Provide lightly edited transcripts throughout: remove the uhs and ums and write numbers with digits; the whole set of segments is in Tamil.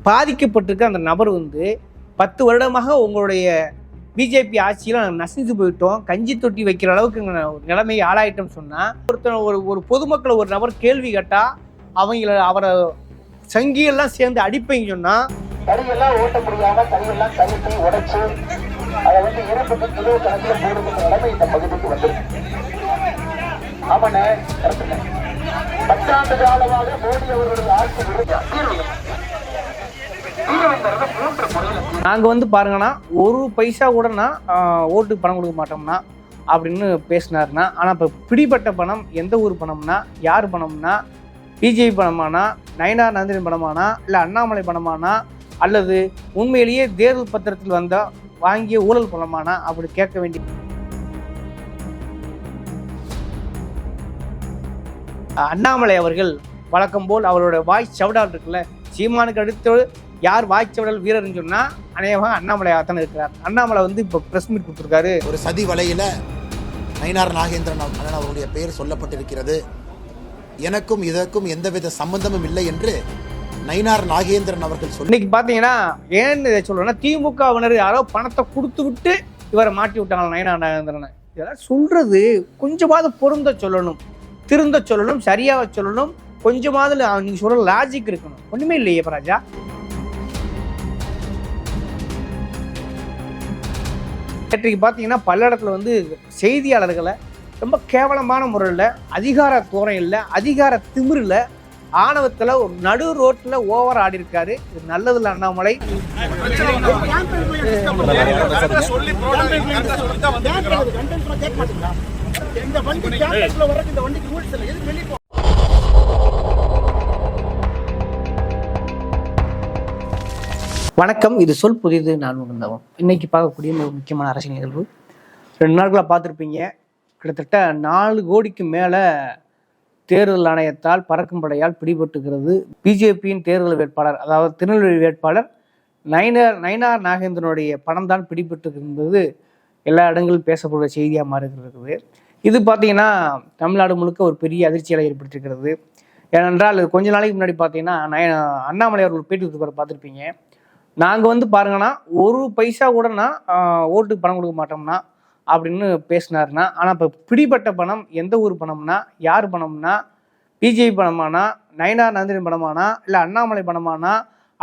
பாதிக்கப்பட்டிருக்க அந்த நபர் வந்து 10 வருடமாக உங்களுடைய பிஜேபி ஆட்சியில் நாங்கள் நசிந்து போயிட்டோம், கஞ்சி தொட்டி வைக்கிற அளவுக்கு நிலைமையை ஆளாயிட்டோம்னு சொன்னால் ஒரு பொதுமக்களை ஒரு நபர் கேள்வி கேட்டால் அவரை சங்கியெல்லாம் சேர்ந்து அடிப்பீங்க சொன்னால் தறியெல்லாம் ஓட்ட முடியாம தறியெல்லாம் தனித்து உடைச்சு அதை வந்து இறப்புக்கு கிலோ கணக்கில் போடுற நிலைமை இந்த பகுதிக்கு வந்துருக்கு. ஆமாண்ணே, பத்தாண்டு காலமாக மோடி அவர்களுடைய ஆட்சி நாங்கள் வந்து பாருங்கன்னா ஒரு பைசா கூட ஓட்டுக்கு பணம் கொடுக்க மாட்டோம்னா அப்படின்னு பேசினாருன்னா, ஆனால் இப்போ பிடிப்பட்ட பணம் எந்த ஊர் பணம்னா, யார் பணம்னா, பிஜேபி பணமானா, நயினார் நாகேந்திரன் பணமானா, இல்லை அண்ணாமலை பணமானா, அல்லது உண்மையிலேயே தேர்தல் பத்திரத்தில் வந்தால் வாங்கிய ஊழல் பணமானா அப்படி கேட்க வேண்டிய அண்ணாமலை அவர்கள் வழக்கம் போல் அவரோட வாய்ஸ் சவடால் இருக்குல்ல, சீமானுக்கு அடுத்து யார் வாய்ஸ் சவடால் வீரர்னு சொன்னால் அநேகமாக அண்ணாமலையாகத்தான் இருக்கிறார். அண்ணாமலை வந்து இப்போ ப்ரெஸ் மீட் கொடுத்துருக்காரு. ஒரு சதி வலையில் நயினார் நாகேந்திரன் அண்ணன் அவருடைய பெயர் சொல்லப்பட்டிருக்கிறது. எனக்கும் இதற்கும் எந்தவித சம்பந்தமும் இல்லை என்று நயினார் நாகேந்திரன் அவர்கள் சொல்லி இன்னைக்கு பார்த்தீங்கன்னா ஏன்னு இதை சொல்றேன்னா, திமுகவினர் யாரோ பணத்தை கொடுத்து விட்டு இவரை மாட்டி விட்டாங்க நயினார் நாகேந்திரனை. இதெல்லாம் சொல்றது கொஞ்சமாவது பொருந்த சொல்லணும், திருந்த சொல்லணும், சரியாக சொல்லணும், கொஞ்சமாவது நீங்க சொல்ற லாஜிக் இருக்கணும். ஒண்ணுமே இல்லையே ராஜா. நேற்றைக்கு பார்த்தீங்கன்னா பல இடத்துல வந்து செய்தியாளர்களை ரொம்ப கேவலமான முறையில், அதிகார தோரணையில், அதிகார திமிரில், ஆணவத்தில் ஒரு நடு ரோட்டில் ஓவர் ஆடி இருக்காரு. இது நல்லதில்ல அண்ணாமலை. வணக்கம், இது சொல் புதியது, நான் உணர்ந்தவன். இன்னைக்கு பார்க்கக்கூடிய ஒரு முக்கியமான அரசியல் நிகழ்வு. 2 நாட்களாக பார்த்துருப்பீங்க, கிட்டத்தட்ட 4 கோடிக்கு மேலே தேர்தல் ஆணையத்தால் பறக்கும் படையால் பிடிபட்டுகிறது. பிஜேபியின் தேர்தல் வேட்பாளர், அதாவது திருநெல்வேலி வேட்பாளர் நயினார் நாகேந்திரனுடைய பணம் தான் பிடிபட்டுருக்கிறது எல்லா இடங்களும் பேசப்படுற செய்தியாக மாறுகிறது. இது பார்த்தீங்கன்னா தமிழ்நாடு முழுக்க ஒரு பெரிய அதிர்ச்சியை ஏற்படுத்தியிருக்கிறது. ஏனென்றால் கொஞ்ச நாளைக்கு முன்னாடி பார்த்தீங்கன்னா அண்ணாமலை அவர்கள் பேட்டி கொடுத்து பார்த்துருப்பீங்க. நாங்கள் வந்து பாருங்கன்னா ஒரு பைசா கூட ஓட்டுக்கு பணம் கொடுக்க மாட்டோம்னா அப்படின்னு பேசினாருன்னா, ஆனால் இப்போ பிடிப்பட்ட பணம் எந்த ஊர் பணம்னா, யார் பணம்னா, பிஜேபி பணமானா, நயினார் நாகேந்திரன் பணமானா, இல்லை அண்ணாமலை பணமானா,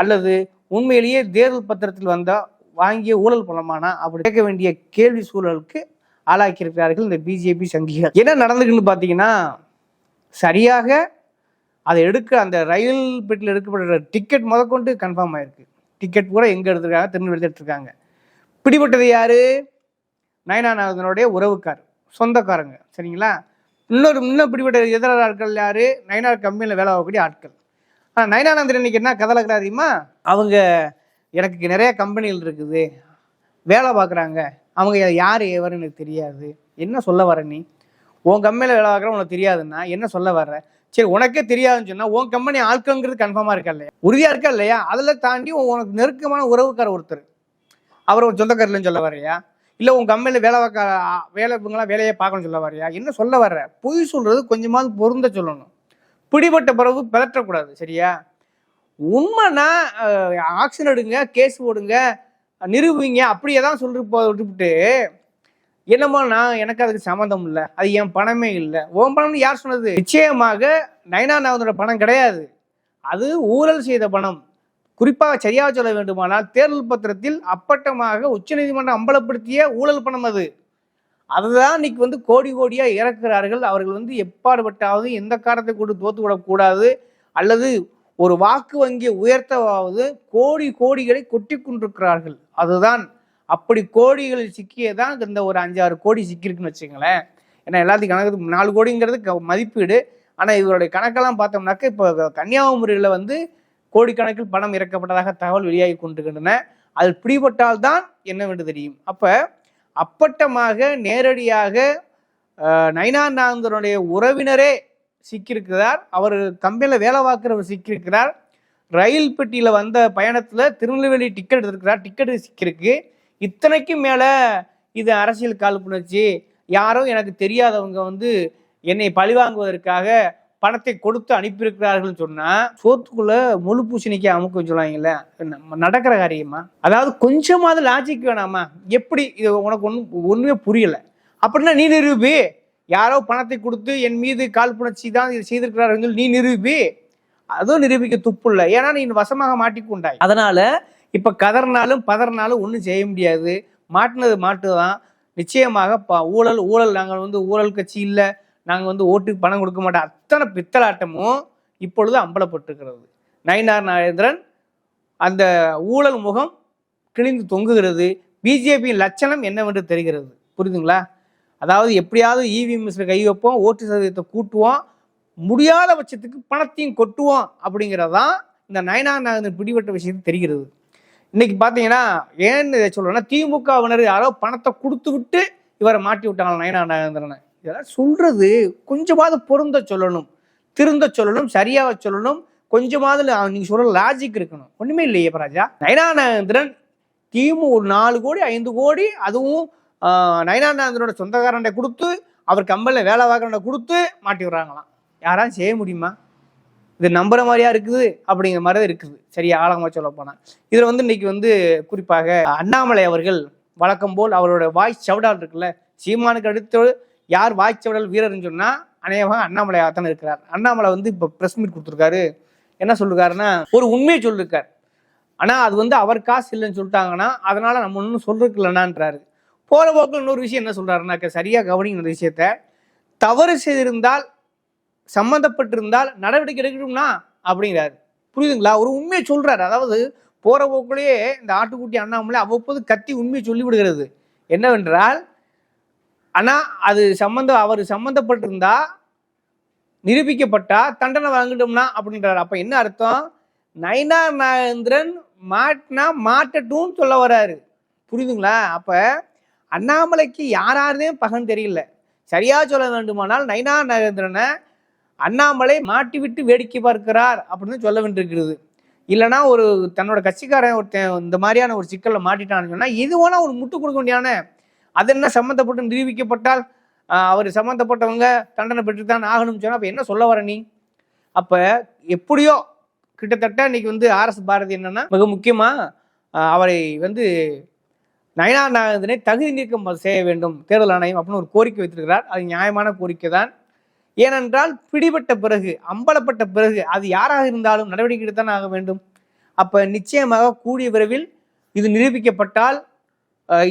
அல்லது உண்மையிலேயே தேர்தல் பத்திரத்தில் வந்தால் வாங்கிய ஊழல் பணமானா அப்படி கேட்க வேண்டிய கேள்வி சூழலுக்கு ஆளாக்கியிருக்கிறார்கள் இந்த பிஜேபி சங்கிகள். என்ன நடந்துக்குன்னு பார்த்தீங்கன்னா, சரியாக அதை எடுக்க அந்த ரயில் பெட்டியில் எடுக்கப்படுற டிக்கெட் முதற்கொண்டு கன்ஃபார்ம் ஆயிருக்கு. டிக்கெட் கூட எங்கே எடுத்திருக்காங்க, திருநெல்வேலி எடுத்திருக்காங்க. பிடிபட்டது யாரு? நயினார் நாகேந்திரனுடைய உறவுக்கார், சொந்தக்காரங்க, சரிங்களா? இன்னும் பிடிபட்ட எதிரான ஆட்கள் யாரு? நயினார் கம்பெனியில் வேலை ஆகக்கூடிய ஆட்கள். ஆனால் நயினார் நாகேந்திரன் இன்னைக்கு என்ன கதை தெரியுமா? அவங்க எனக்கு நிறைய கம்பெனிகள் இருக்குது, வேலை பார்க்குறாங்க, அவங்க யார் எவருன்னு எனக்கு தெரியாது. என்ன சொல்ல வர நீ? உன் கம்பெனியில் வேலை பார்க்குற உனக்கு தெரியாதுன்னா என்ன சொல்ல வர்ற? சரி, உனக்கே தெரியாதுன்னு சொன்னால் உன் கம்பெனி ஆட்கள்ங்கிறது கன்ஃபார்மாக இருக்கா இல்லையா, உறுதியாக இருக்கா இல்லையா? அதில் தாண்டி உனக்கு நெருக்கமான உறவுக்கார ஒருத்தர், அவர் ஒரு சொந்தக்காரர்லன்னு சொல்ல வரையா? இல்லை உன் கம்பெனியில் வேலைங்களாம் வேலையை பார்க்கணும்னு சொல்ல வரையா? என்ன சொல்ல வர்ற? பொய் சொல்கிறது கொஞ்சமாவது பொருந்த சொல்லணும். பிடிபட்ட பிறகு பிதற்றக்கூடாது, சரியா? உண்மைன்னா ஆக்ஷன் எடுங்க, கேஸ் போடுங்க, நிரூபிங்க, அப்படியே தான் சொல்லிட்டு விட்டுவிட்டு என்னமோ எனக்கு அதுக்கு சம்மந்தம் இல்லை, அது என் பணமே இல்லை. உன் பணம்னு யார் சொன்னது? நிச்சயமாக நயினார் நாகேந்திரனோட பணம் கிடையாது, அது ஊழல் செய்த பணம். குறிப்பாக சரியாக சொல்ல வேண்டுமானால் தேர்தல் பத்திரத்தில் அப்பட்டமாக உச்சநீதிமன்றம் அம்பலப்படுத்திய ஊழல் பணம் அது. அதுதான் இன்னைக்கு வந்து கோடி கோடியாக இறக்குறார்கள். அவர்கள் வந்து எப்பாடுபட்டாவது எந்த காரணத்தை கொண்டு தோத்து விடக்கூடாது, அல்லது ஒரு வாக்கு வங்கியை உயர்த்தவாவது கோடிகளை கொட்டி கொண்டிருக்கிறார்கள். அதுதான் அப்படி கோடிகளில் சிக்கியதான் இந்த ஒரு 5-6 கோடி சிக்கியிருக்குன்னு வச்சுங்களேன். ஏன்னா எல்லாத்தையும் கணக்கு 4 கோடிங்கிறது மதிப்பீடு. ஆனால் இவருடைய கணக்கெல்லாம் பார்த்தோம்னாக்க இப்போ கன்னியாகுமரியில் வந்து கோடிக்கணக்கில் பணம் இறக்கப்பட்டதாக தகவல் வெளியாகி கொண்டிருக்கின்றன. அது பிடிபட்டால்தான் என்னவென்று தெரியும். அப்போ அப்பட்டமாக நேரடியாக நயினார் நாகேந்திரனுடைய உறவினரே சிக்கியிருக்கிறார். அவர் கம்பெனியில் வேலை பார்க்குறவர் சிக்கியிருக்கிறார். ரயில் பெட்டியில் வந்த பயணத்தில் திருநெல்வேலி டிக்கெட் எடுத்திருக்கிறார், டிக்கெட்டு சிக்கியிருக்கு. இத்தனைக்கும் மேலே இது அரசியல் காழ்ப்புணர்ச்சி, யாரோ எனக்கு தெரியாதவங்க வந்து என்னை பழிவாங்குவதற்காக பணத்தை கொடுத்து அனுப்பியிருக்கிறார்கள் சொன்னா சோத்துக்குள்ள முழு பூசணிக்காய் அமுக்க சொல்லுவாங்கல்ல, நடக்கிற காரியமா? அதாவது கொஞ்சமாவது லாஜிக் வேணாமா? எப்படி இது உனக்கு ஒண்ணுமே புரியல அப்படின்னா நீ நிரூபி. யாரோ பணத்தை கொடுத்து என் மீது காழ்ப்புணர்ச்சி தான் இது செய்திருக்கிறார்கள் நீ நிரூபி. அதுவும் நிரூபிக்க துப்பு இல்லை, ஏன்னா நீ வசமாக மாட்டிக்கொண்டாய். அதனால இப்ப கதறினாலும் பதறினாலும் ஒன்றும் செய்ய முடியாது. மாட்டினது மாட்டுதான். நிச்சயமாக ஊழல் நாங்கள் ஊழல் கட்சி இல்லை, நாங்கள் ஓட்டுக்கு பணம் கொடுக்க மாட்டோம், அத்தனை பித்தலாட்டமும் இப்பொழுது அம்பலப்பட்டிருக்கிறது. நயினார் நாகேந்திரன் அந்த ஊழல் முகம் கிழிந்து தொங்குகிறது. பிஜேபியின் லட்சணம் என்னவென்று தெரிகிறது. புரியுதுங்களா? அதாவது எப்படியாவது இவிஎம்எஸ்ல கை வைப்போம், ஓட்டு சதவீதத்தை கூட்டுவோம், முடியாத பட்சத்துக்கு பணத்தையும் கொட்டுவோம் அப்படிங்கிறதான் இந்த நயினார் நாகேந்திரன் பிடிபட்ட விஷயத்து தெரிகிறது. இன்னைக்கு பார்த்தீங்கன்னா ஏன்னு இதை சொல்றேன்னா, திமுகவினர் யாரோ பணத்தை கொடுத்து விட்டு இவரை மாட்டி விட்டாங்க நயினார் நாகேந்திரனை. இதெல்லாம் சொல்றது கொஞ்சமாவது பொருந்த சொல்லணும், திருந்த சொல்லணும், சரியாக சொல்லணும், கொஞ்சமாவது நீங்க சொல்ற லாஜிக் இருக்கணும். ஒண்ணுமே இல்லையே ராஜா. நயினார் நாகேந்திரன் ஒரு 4 கோடி 5 கோடி அதுவும் நயினார் நாகேந்திரனோட சொந்தக்காரனை கொடுத்து அவர் கம்பெனியில் வேலை வாங்குறவனை கொடுத்து மாட்டி விடுறாங்களாம். யாராலும் செய்ய முடியுமா? இது நம்புற மாதிரியா இருக்குது அப்படிங்கிற மாதிரி தான் இருக்குது. சரியா ஆழமாக சொல்ல போனா இதில் இன்னைக்கு குறிப்பாக அண்ணாமலை அவர்கள் வழக்கம் போல் அவரோட வாய்ஸ் சவடால் இருக்குல்ல, சீமானுக்கு அடுத்து யார் வாய்ஸ் சவடால் வீரர்னு சொன்னா அநேகமாக அண்ணாமலையாக தானே இருக்கிறார். அண்ணாமலை இப்போ ப்ரெஸ் மீட் கொடுத்துருக்காரு. என்ன சொல்லிருக்காருன்னா, ஒரு உண்மையை சொல்லியிருக்கார். ஆனால் அது அவர் காசு இல்லைன்னு சொல்லிட்டாங்கன்னா அதனால நம்ம ஒன்றும் சொல்றதுக்கு இல்லைனான்றாரு. போற போக்கில் இன்னொரு விஷயம் என்ன சொல்றாருனாக்க, சரியா கவனிங்க இந்த விஷயத்த, தவறு செய்திருந்தால் சம்மந்தப்பட்டிருந்தால் நடவடிக்கை எடுக்கணும்னா அப்படிங்கிறாரு. புரியுதுங்களா? ஒரு உண்மையை சொல்றாரு. அதாவது போற போக்குள்ளேயே இந்த ஆட்டுக்குட்டி அண்ணாமலை அவ்வப்போது கத்தி உண்மையை சொல்லி விடுகிறது. என்னவென்றால், ஆனா அது அவர் சம்மந்தப்பட்டிருந்தா நிரூபிக்கப்பட்டா தண்டனை வாங்கிட்டோம்னா அப்படின்றாரு. அப்ப என்ன அர்த்தம்? நயினார் நாகேந்திரன் மாட்டினா மாட்டட்டும் சொல்ல வர்றாரு. புரியுதுங்களா? அப்ப அண்ணாமலைக்கு யாராருதே பகன் தெரியல. சரியா சொல்ல வேண்டுமானால் நயினார் நாகேந்திரனை அண்ணாமலை மாட்டி விட்டு வேடிக்கை பார்க்கிறார் அப்படின்னு சொல்ல வேண்டியிருக்கிறது. இல்லைன்னா ஒரு தன்னோட கட்சிக்காரன் ஒருத்தன் இந்த மாதிரியான ஒரு சிக்கலில் மாட்டிட்டான்னு சொன்னா இது வேணா ஒரு முட்டு கொடுக்க வேண்டியான, அது என்ன சம்மந்தப்பட்டு நிரூபிக்கப்பட்டால் அவர் சம்மந்தப்பட்டவங்க தண்டனை பெற்றுத்தான் ஆகணும்னு சொன்னா அப்ப என்ன சொல்ல வர நீ? அப்ப எப்படியோ கிட்டத்தட்ட இன்னைக்கு ஆர்எஸ் பாரதி என்னன்னா, மிக முக்கியமா அவரை நயினார் நாகேந்திரனை தகுதி நீக்கம் செய்ய வேண்டும் தேர்தல் ஆணையம் அப்படின்னு ஒரு கோரிக்கை வைத்திருக்கிறார். அது நியாயமான கோரிக்கை தான். ஏனென்றால் பிடிபட்ட பிறகு அம்பலப்பட்ட பிறகு அது யாராக இருந்தாலும் நடவடிக்கை எடுத்தான் ஆக வேண்டும். அப்ப நிச்சயமாக கூடிய விரைவில் இது நிரூபிக்கப்பட்டால்,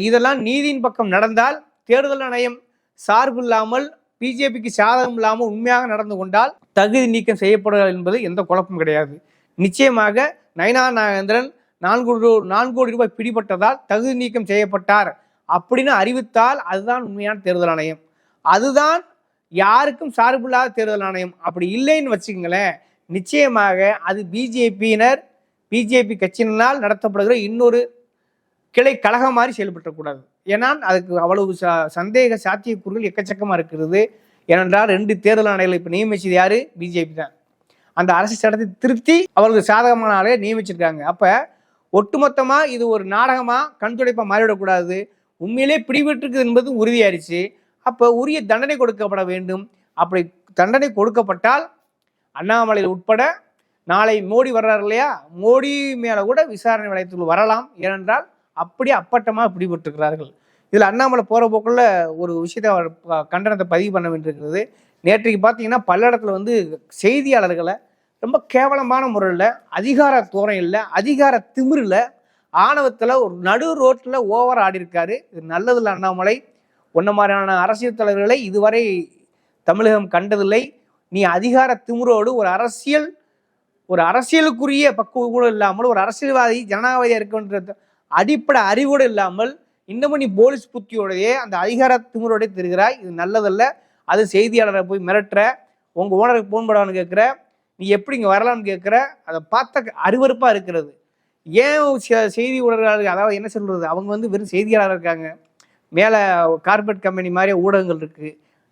இதெல்லாம் நீதியின் பக்கம் நடந்தால், தேர்தல் ஆணையம் சார்பு இல்லாமல் பிஜேபிக்கு சாதகம் இல்லாமல் உண்மையாக நடந்து கொண்டால் தகுதி நீக்கம் செய்யப்படுகிறது என்பது எந்த குழப்பம் கிடையாது. நிச்சயமாக நயினார் நாகேந்திரன் 4 கோடி ரூபாய் பிடிபட்டதால் தகுதி நீக்கம் செய்யப்பட்டார் அப்படின்னு அறிவித்தால் அதுதான் உண்மையான தேர்தல் ஆணையம். அதுதான் யாருக்கும் சார்பில்லாத தேர்தல் ஆணையம். அப்படி இல்லைன்னு வச்சுக்கங்களேன், நிச்சயமாக அது பிஜேபி கட்சியினால் நடத்தப்படுகிற இன்னொரு கிளை கழகம் மாதிரி செயல்பட்டக்கூடாது. ஏன்னா அதுக்கு அவ்வளவு சந்தேக சாத்தியக்கூறுகள் எக்கச்சக்கமா இருக்கிறது. ஏனென்றால் 2 தேர்தல் ஆணையர்களை இப்போ நியமிச்சது யாரு? பிஜேபி தான். அந்த அரசு சட்டத்தை திருத்தி அவர்களுக்கு சாதகமான ஆளையை நியமிச்சிருக்காங்க. அப்ப ஒட்டுமொத்தமா இது ஒரு நாடகமா கண்துடைப்பா மாறிவிடக்கூடாது. உண்மையிலே பிடிபட்டிருக்கு என்பது உறுதியாயிருச்சு. அப்போ உரிய தண்டனை கொடுக்கப்பட வேண்டும். அப்படி தண்டனை கொடுக்கப்பட்டால் அண்ணாமலை உட்பட நாளை மோடி வர்றாரு இல்லையா, மோடி மேல கூட விசாரணை வளையத்துக்குள் வரலாம். ஏனென்றால் அப்படியே அப்பட்டமாக பிடிபட்டிருக்கிறார்கள். இதில் அண்ணாமலை போகிற போக்குள்ள ஒரு விஷயத்தை கண்டனத்தை பதிவு பண்ண வேண்டியிருக்கிறது. நேற்றைக்கு பார்த்தீங்கன்னா பல்லடத்தில் செய்தியாளர்களை ரொம்ப கேவலமான முறையில், அதிகார தோரணையில், அதிகார திமிரில், ஆணவத்தில் ஒரு நடு ரோட்டில் ஓவர் ஆடி இருக்காரு. இது நல்லதில்லை. அண்ணாமலை ஒன்ன மாதிரியான அரசியல் தலைவர்களை இதுவரை தமிழகம் கண்டதில்லை. நீ அதிகார திமிரோடு ஒரு அரசியலுக்குரிய பக்குவம் கூட இல்லாமல், ஒரு அரசியல்வாதி ஜனநாயகவாதியாக இருக்கின்ற அடிப்படை அறிவோடு இல்லாமல் இன்னமும் நீ போலீஸ் புத்தியோடையே அந்த அதிகார திமிரோடைய தெரிகிறாய். இது நல்லதல்ல. அது செய்தியாளரை போய் மிரட்டுற, உங்க ஓனருக்கு போன் போடான்னு கேட்குற, நீ எப்படி இங்கே வரலான்னு கேட்குற, அதை பார்த்த அருவருப்பாக இருக்கிறது. ஏன் செய்தி ஊடகங்கள், அதாவது என்ன சொல்றது, அவங்க வெறும் செய்தியாளர் இருக்காங்க, மேலே கார்பரேட் கம்பெனி மாதிரி ஊடகங்கள் இருக்குது,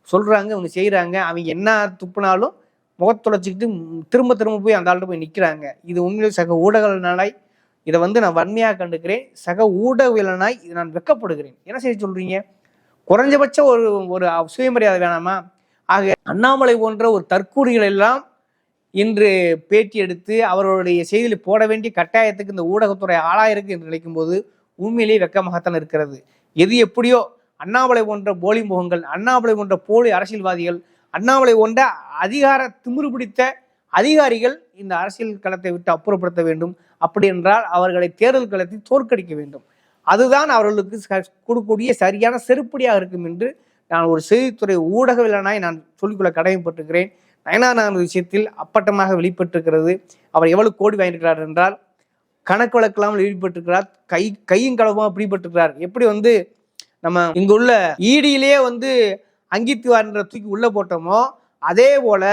சொல்கிறாங்க, அவங்க செய்கிறாங்க. அவங்க என்ன துப்புனாலும் முகத்துளைச்சிக்கிட்டு திரும்ப திரும்ப போய் அந்த ஆள்கிட்ட போய் நிற்கிறாங்க. இது உண்மையில் சக ஊடகங்களாய் இதை நான் வன்மையாக கண்டுக்கிறேன். சக ஊடகவியலனாய் இதை நான் வெக்கப்படுகிறேன். என்ன செய்ய சொல்கிறீங்க? குறைஞ்சபட்சம் ஒரு சுயமரியாதை வேணாமா? ஆக அண்ணாமலை போன்ற ஒரு தற்கூறிகள் எல்லாம் இன்று பேட்டி எடுத்து அவர்களுடைய செய்தியில் போட வேண்டிய கட்டாயத்துக்கு இந்த ஊடகத்துறை ஆளாயிருக்கு என்று நினைக்கும் போது உண்மையிலேயே வெக்கமாகத்தான் இருக்கிறது. எது எப்படியோ அண்ணாமலை போன்ற போலி முகங்கள், அண்ணாமலை போன்ற போலி அரசியல்வாதிகள், அண்ணாமலை போன்ற அதிகார திமிரு பிடித்த அதிகாரிகள் இந்த அரசியல் களத்தை விட்டு அப்புறப்படுத்த வேண்டும். அப்படி என்றால் அவர்களை தேர்தல் களத்தில் தோற்கடிக்க வேண்டும். அதுதான் அவர்களுக்கு கொடுக்கக்கூடிய சரியான செருப்படியாக இருக்கும் என்று நான் ஒரு செய்தித்துறை ஊடகவியலானாய் நான் சொல்லிக்கொள்ள கடமைப்பட்டிருக்கிறேன். நயனா நாகேந்திரன் விஷயத்தில் அப்பட்டமாக வெளிப்பட்டிருக்கிறது. அவர் எவ்வளவு கோடி வாங்கியிருக்கிறார் என்றால் கணக்கு வழக்கெல்லாம் வெளிப்பட்டிருக்கிறார். கையும் களவுமாக பிடிபட்டிருக்கிறார். எப்படி நம்ம இங்க உள்ள ஈடியிலேயே அங்கித்துவார்ன்ற தூக்கி உள்ள போட்டோமோ அதே போல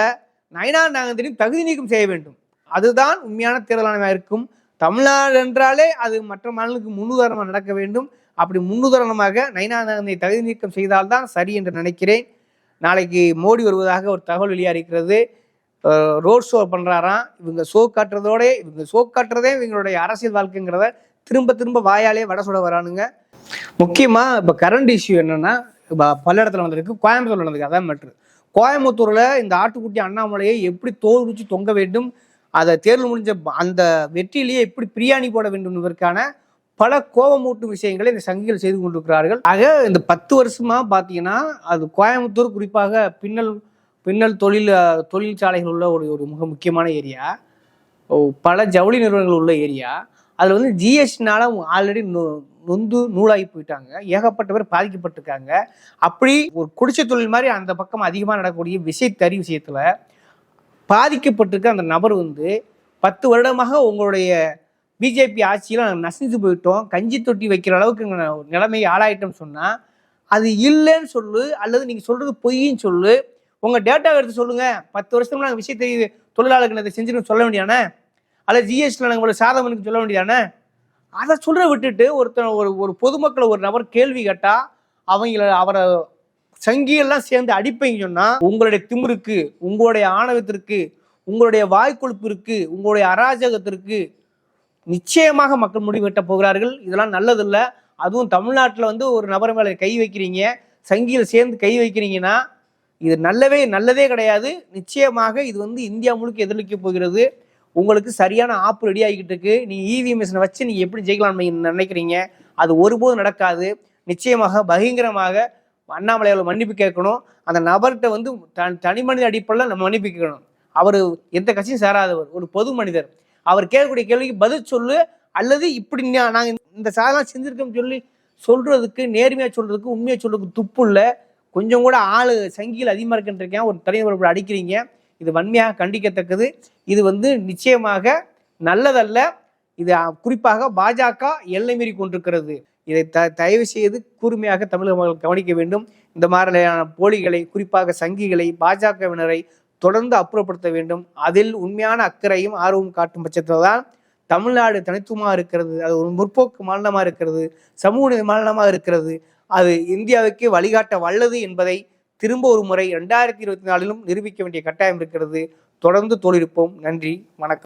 நயனா நாகேந்திரன் தகுதி நீக்கம் செய்ய வேண்டும். அதுதான் உண்மையான தேர்தல் ஆணையமாக இருக்கும். தமிழ்நாடு என்றாலே அது மற்ற மாநிலங்களுக்கு முன்னுதாரணமாக நடக்க வேண்டும். அப்படி முன்னுதாரணமாக நயனா நாகேந்திரனை தகுதி நீக்கம் செய்தால்தான் சரி என்று நினைக்கிறேன். நாளைக்கு மோடி வருவதாக ஒரு தகவல் வெளியாகிறது. ரோட் ஷோ பண்றாராம். இவங்க ஷோ காட்டுறதே இவங்களுடைய அரசியல் வாழ்க்கைங்கிறத திரும்ப வாயாலே வட சுட வரானுங்க. முக்கியமா இப்ப கரண்ட் இஷ்யூ என்னன்னா, பல இடத்துல வந்திருக்கு, கோயம்புத்தூர்ல நடந்திருக்கு. அதான் மேட்ரு. கோயம்புத்தூர்ல இந்த ஆட்டுக்குட்டி அண்ணாமலையை எப்படி தோல் உரிச்சு தொங்க வேண்டும், அதை தேர்தல் முடிஞ்ச அந்த வெற்றியிலேயே எப்படி பிரியாணி போட வேண்டும் என்பதற்கான பல கோபமூட்டும் விஷயங்களை இந்த சங்கிகள் செய்து கொண்டிருக்கிறார்கள். ஆக இந்த 10 வருஷமா பார்த்தீங்கன்னா அது கோயம்புத்தூர் குறிப்பாக பின்னல் தொழிற்சாலைகள் உள்ள ஒரு மிக முக்கியமான ஏரியா, பல ஜவுளி நிறுவனங்கள் உள்ள ஏரியா. அதில் ஜிஎஸ்டினால ஆல்ரெடி நொந்து நூலாகி போயிட்டாங்க. ஏகப்பட்ட பேர் பாதிக்கப்பட்டிருக்காங்க. அப்படி ஒரு குடிசை தொழில் மாதிரி அந்த பக்கம் அதிகமாக நடக்கக்கூடிய விசைத்தறி விஷயத்தில் பாதிக்கப்பட்டிருக்க அந்த நபர் 10 வருடமாக உங்களுடைய பிஜேபி ஆட்சியில் நாங்கள் நசிந்து போயிட்டோம், கஞ்சி தொட்டி வைக்கிற அளவுக்கு நிலைமையை ஆளாயிட்டோம்னு சொன்னால் அது இல்லைன்னு சொல்லு, அல்லது நீங்கள் சொல்கிறது பொய்ன்னு சொல்லு, உங்கள் டேட்டாவை எடுத்து சொல்லுங்கள். 10 வருஷத்துக்கு நாங்கள் விசைத்தறி தொழிலாளர்கள் அதை செஞ்சுன்னு சொல்ல வேண்டியானே, அல்லது ஜிஎஸ்டியில் நாங்கள் உங்களை சாதகனுக்கு சொல்ல வேண்டியதானே. அதை சொல்ற விட்டுட்டு ஒரு பொதுமக்களை ஒரு நபர் கேள்வி கேட்டா அவரை சங்கியெல்லாம் சேர்ந்து அடிப்பீங்க சொன்னா உங்களுடைய திமிருக்கு, உங்களுடைய ஆணவத்திற்கு, உங்களுடைய வாய்க்கொழுப்பிற்கு, உங்களுடைய அராஜகத்திற்கு நிச்சயமாக மக்கள் முடிவு கட்ட போகிறார்கள். இதெல்லாம் நல்லதில்லை. அதுவும் தமிழ்நாட்டில் ஒரு நபர் மேலே கை வைக்கிறீங்க, சங்கியில் சேர்ந்து கை வைக்கிறீங்கன்னா இது நல்லதே கிடையாது. நிச்சயமாக இது இந்தியா முழுக்க எதிரொலிக்க போகிறது. உங்களுக்கு சரியான ஆப்பு ரெடி ஆகிக்கிட்டு இருக்கு. நீங்க இவிஎம் மிஷினை வச்சு நீங்க எப்படி ஜெயிக்கலாம் நினைக்கிறீங்க? அது ஒருபோதும் நடக்காது. நிச்சயமாக பகிரங்கமாக அண்ணாமலையால் மன்னிப்பு கேட்கணும். அந்த நபர்கிட்ட தனி மனித அடிப்படையில் நம்ம மன்னிப்பு கேட்கணும். அவர் எந்த கட்சியும் சேராதவர், ஒரு பொது மனிதர். அவர் கேட்கக்கூடிய கேள்விக்கு பதில் சொல்லு, அல்லது இப்படி நாங்கள் இந்த சாதனை செஞ்சிருக்கோம்னு சொல்றதுக்கு, நேர்மையா சொல்றதுக்கு, உண்மையா சொல்றதுக்கு துப்பு இல்லை. கொஞ்சம் கூட ஆளு சங்கியில் அதிகமாக இருக்குன்றிருக்கேன். ஒரு தனிநபர் அடிக்கிறீங்க. இது வன்மையாக கண்டிக்கத்தக்கது. இது நிச்சயமாக நல்லதல்ல. இது குறிப்பாக பாஜக எல்லை மீறி கொண்டிருக்கிறது. இதை தயவு செய்து கூர்மையாக தமிழக மக்கள் கவனிக்க வேண்டும். இந்த மாதிரியான போலிகளை, குறிப்பாக சங்கிகளை, பாஜகவினரை தொடர்ந்து அப்புறப்படுத்த வேண்டும். அதில் உண்மையான அக்கறையும் ஆர்வம் காட்டும் பட்சத்தில் தான் தமிழ்நாடு தனித்துவமாக இருக்கிறது, அது ஒரு முற்போக்கு மாநிலமாக இருக்கிறது, சமூக நீதி மாநிலமாக இருக்கிறது, அது இந்தியாவுக்கு வழிகாட்ட வல்லது என்பதை திரும்ப ஒரு முறை 2024 நிரூபிக்க வேண்டிய கட்டாயம் இருக்கிறது. தொடர்ந்து தோழிருப்போம். நன்றி, வணக்கம்.